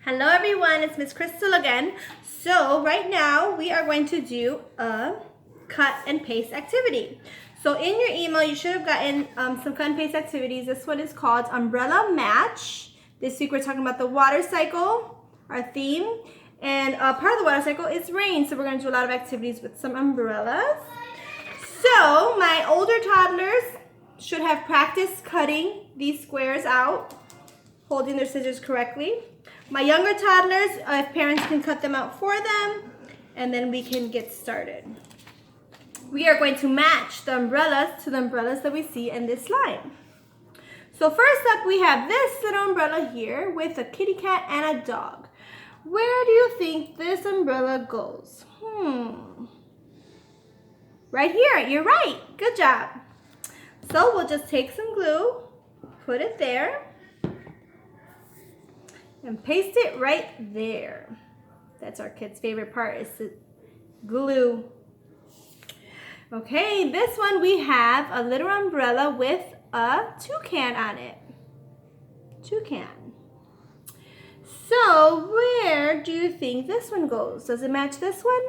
Hello everyone, it's Miss Crystal again. So right now we are going to do a cut and paste activity. So in your email you should have gotten some cut and paste activities. This one is called Umbrella Match. This week we're talking about the water cycle, our theme. And part of the water cycle is rain. So we're going to do a lot of activities with some umbrellas. So my older toddlers should have practiced cutting these squares out, holding their scissors correctly. My younger toddlers, if parents can cut them out for them, and then we can get started. We are going to match the umbrellas to the umbrellas that we see in this slide. So first up, we have this little umbrella here with a kitty cat and a dog. Where do you think this umbrella goes? Right here, you're right. Good job. So we'll just take some glue, put it there, and paste it right there. That's our kid's favorite part, is the glue. Okay, this one we have a little umbrella with a toucan on it. Toucan. So where do you think this one goes? Does it match this one?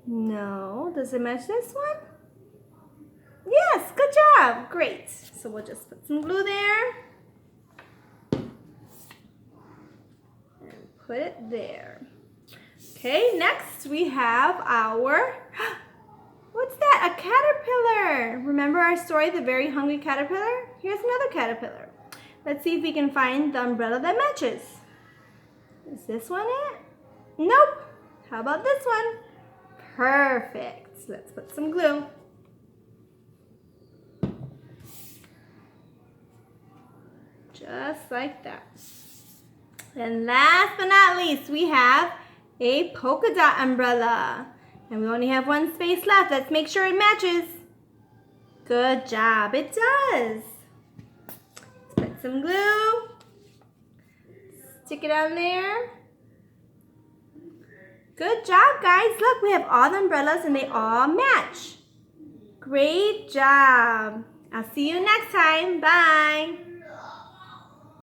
No. Does it match this one? Yes, good job. Great. So we'll just put some glue there. Put it there. Okay, next we have our, what's that? A caterpillar. Remember our story, the very hungry caterpillar? Here's another caterpillar. Let's see if we can find the umbrella that matches. Is this one it? Nope. How about this one? Perfect. Let's put some glue. Just like that. And last but not least, we have a polka dot umbrella. And we only have one space left. Let's make sure it matches. Good job. It does. Let's put some glue. Stick it on there. Good job, guys. Look, we have all the umbrellas and they all match. Great job. I'll see you next time. Bye.